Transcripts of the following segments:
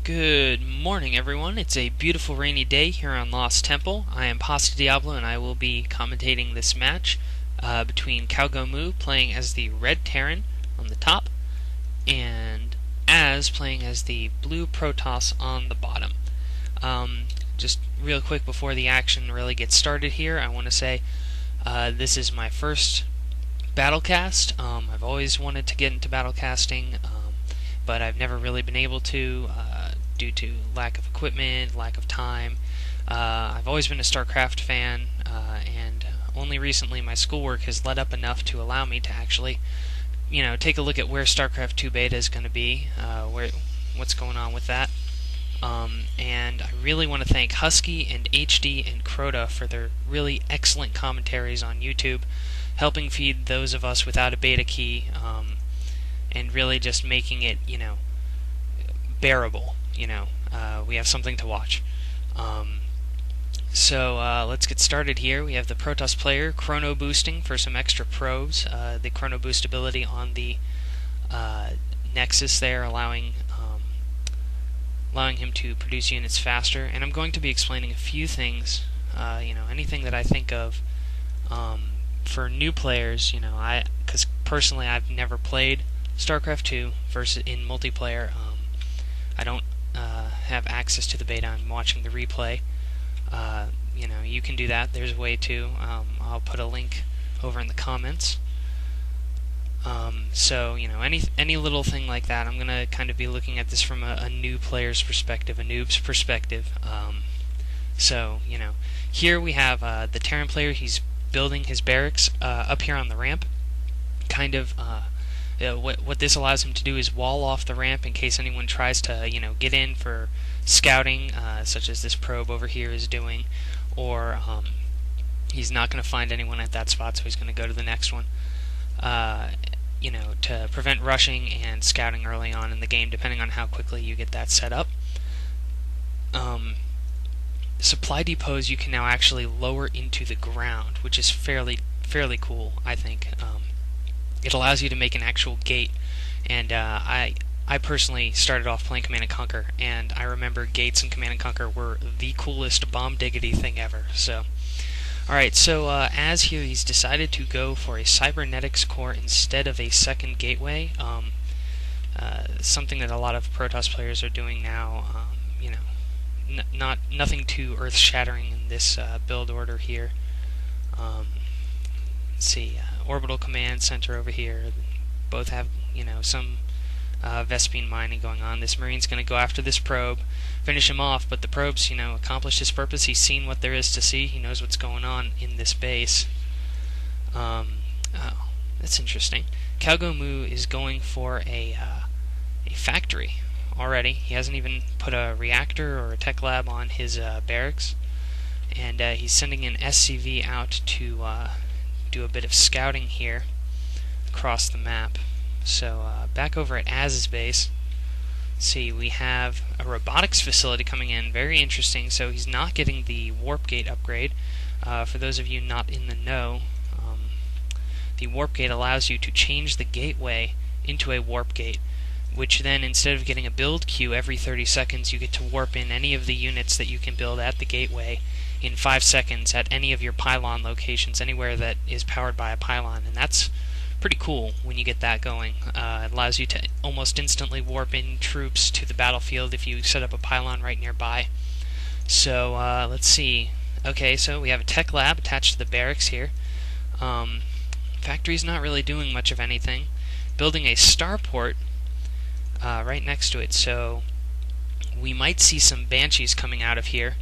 Good morning, everyone. It's a beautiful rainy day here on Lost Temple. I am Pasta Diablo, and I will be commentating this match between CowGoMo playing as the Red Terran on the top, and Az playing as the Blue Protoss on the bottom. Just real quick before the action really gets started here, I want to say this is my first BattleCast. I've always wanted to get into BattleCasting, but I've never really been able to due to lack of equipment, lack of time. I've always been a Starcraft fan, and only recently my schoolwork has let up enough to allow me to actually, take a look at where Starcraft 2 beta is going to be, what's going on with that. And I really want to thank Husky and HD and Crota for their really excellent commentaries on YouTube, helping feed those of us without a beta key, and really just making it, bearable. We have something to watch. So let's get started here. We have the Protoss player chrono boosting for some extra probes. The chrono boost ability on the Nexus there, allowing him to produce units faster. And I'm going to be explaining a few things. Anything that I think of for new players. Because personally I've never played Starcraft 2 versus in multiplayer. I don't have access to the beta. I'm watching the replay. You can do that. There's a way to. I'll put a link over in the comments. So any little thing like that, I'm gonna kind of be looking at this from a new player's perspective, a noob's perspective. Here we have the Terran player. He's building his barracks up here on the ramp. What this allows him to do is wall off the ramp in case anyone tries to, get in for scouting, such as this probe over here is doing, or he's not going to find anyone at that spot, so he's going to go to the next one, to prevent rushing and scouting early on in the game, depending on how quickly you get that set up. Supply depots you can now actually lower into the ground, which is fairly cool, I think. It allows you to make an actual gate, and I personally started off playing Command & Conquer, and I remember gates in Command & Conquer were the coolest bomb diggity thing ever. Alright, so as here he's decided to go for a cybernetics core instead of a second gateway, something that a lot of Protoss players are doing now. Nothing too earth-shattering in this build order here. Let's see, orbital command center over here. Both have, some Vespene mining going on. This Marine's going to go after this probe, finish him off, but the probe's, accomplished his purpose. He's seen what there is to see. He knows what's going on in this base. Oh, that's interesting. CowGoMo is going for a factory already. He hasn't even put a reactor or a tech lab on his barracks, and he's sending an SCV out to do a bit of scouting here across the map. So back over at Az's base, see, we have a robotics facility coming in. Very interesting. So he's not getting the warp gate upgrade. For those of you not in the know, the warp gate allows you to change the gateway into a warp gate, which then, instead of getting a build queue every 30 seconds, you get to warp in any of the units that you can build at the gateway in 5 seconds at any of your pylon locations, anywhere that is powered by a pylon. And that's pretty cool when you get that going. It allows you to almost instantly warp in troops to the battlefield if you set up a pylon right nearby. So let's see. Okay, so we have a tech lab attached to the barracks here. Factory's not really doing much of anything. Building a starport right next to it, so we might see some Banshees coming out of here.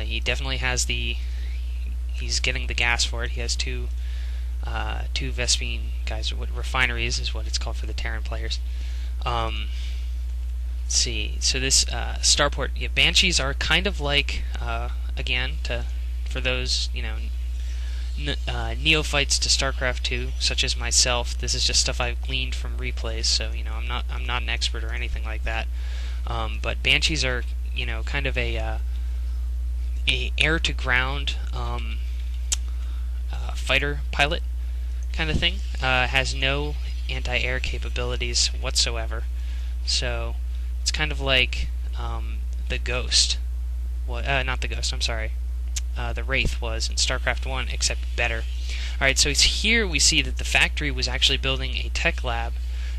He definitely has he's getting the gas for it. He has two Vespene guys, refineries is what it's called for the Terran players. Let's see, so this starport, Banshees are kind of like, again, for those, neophytes to StarCraft 2, such as myself. This is just stuff I've gleaned from replays, so, I'm not an expert or anything like that. But Banshees are, kind of a air-to-ground fighter pilot kind of thing. Has no anti-air capabilities whatsoever. So it's kind of like the Ghost, not the Ghost, I'm sorry, the Wraith was in StarCraft 1, except better. Alright, so here we see that the factory was actually building a tech lab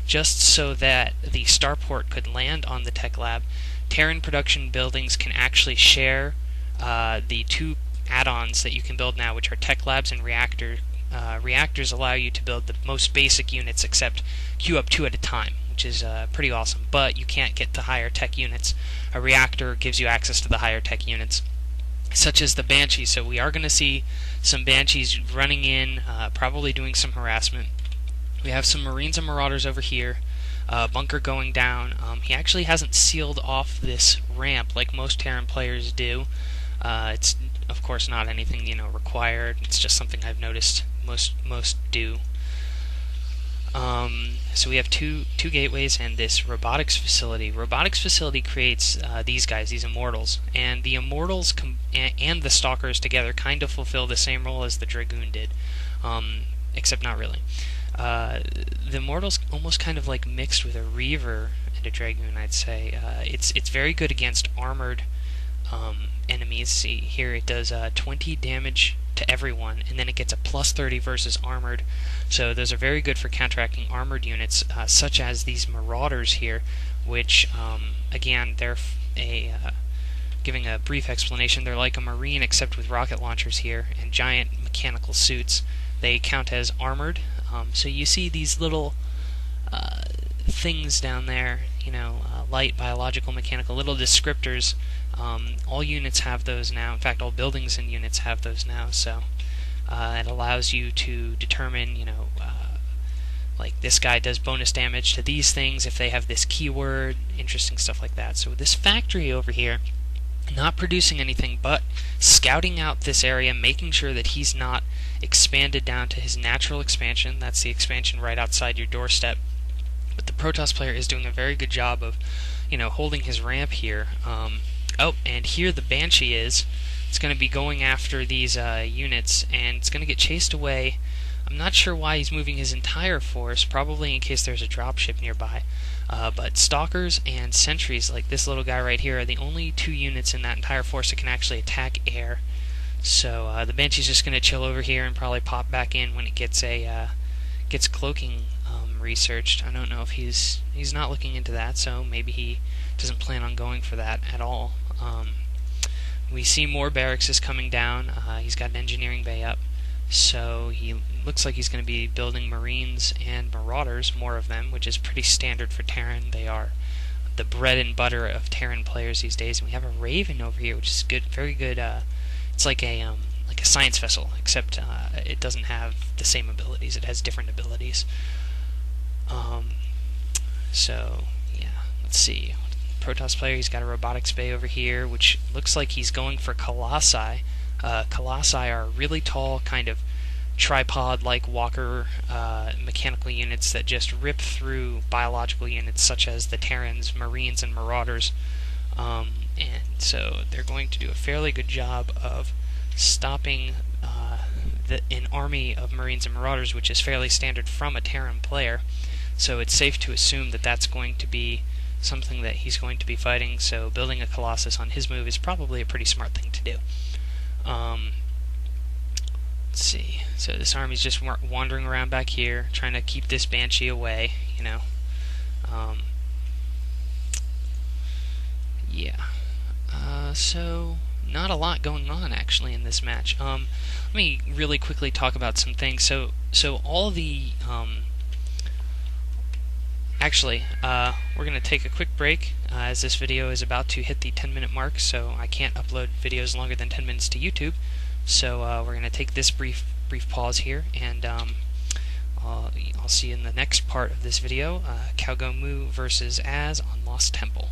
just so that the starport could land on the tech lab. Terran production buildings can actually share the two add-ons that you can build now, which are tech labs and reactors. Reactors allow you to build the most basic units, except queue up 2 at a time, which is pretty awesome, but you can't get to higher tech units. A reactor gives you access to the higher tech units, such as the Banshee. So we are going to see some Banshees running in, probably doing some harassment. We have some Marines and Marauders over here, bunker going down. He actually hasn't sealed off this ramp like most Terran players do. It's of course not anything required. It's just something I've noticed most do. So we have two gateways and this robotics facility. Robotics facility creates these guys, these Immortals, and the Immortals and the Stalkers together kind of fulfill the same role as the Dragoon did, except not really. The Immortals almost kind of like mixed with a Reaver and a Dragoon, I'd say. It's very good against armored enemies. See here, it does 20 damage to everyone, and then it gets a plus 30 versus armored. So those are very good for counteracting armored units, such as these Marauders here, which again, they're giving a brief explanation, they're like a Marine except with rocket launchers here and giant mechanical suits. They count as armored. So you see these little things down there, light, biological, mechanical, little descriptors. All units have those now. In fact, all buildings and units have those now. So it allows you to determine, like this guy does bonus damage to these things if they have this keyword, interesting stuff like that. So this factory over here, not producing anything but scouting out this area, making sure that he's not expanded down to his natural expansion. That's the expansion right outside your doorstep. But the Protoss player is doing a very good job of, holding his ramp here. Oh, and here the Banshee is. It's going to be going after these units, and it's going to get chased away. I'm not sure why he's moving his entire force, probably in case there's a dropship nearby. But Stalkers and Sentries, like this little guy right here, are the only 2 units in that entire force that can actually attack air. So the Banshee's just going to chill over here and probably pop back in when it gets cloaking researched. I don't know if he's not looking into that, so maybe he doesn't plan on going for that at all. We see more barracks is coming down. He's got an engineering bay up, so he looks like he's going to be building Marines and Marauders, more of them, which is pretty standard for Terran. They are the bread and butter of Terran players these days. And we have a Raven over here, which is good, very good. It's like a science vessel, except it doesn't have the same abilities. It has different abilities. So yeah, let's see. Protoss player, he's got a robotics bay over here, which looks like he's going for Colossi. Colossi are really tall, kind of tripod-like walker mechanical units that just rip through biological units such as the Terrans, Marines, and Marauders. And so they're going to do a fairly good job of stopping an army of Marines and Marauders, which is fairly standard from a Terran player. So it's safe to assume that that's going to be something that he's going to be fighting, so building a Colossus on his move is probably a pretty smart thing to do. Let's see. So this army's just wandering around back here, trying to keep this Banshee away, So not a lot going on actually in this match. Let me really quickly talk about some things. So all the Actually, we're going to take a quick break as this video is about to hit the 10-minute mark, so I can't upload videos longer than 10 minutes to YouTube. So we're going to take this brief pause here, and I'll see you in the next part of this video, CowGoMo versus Az on Lost Temple.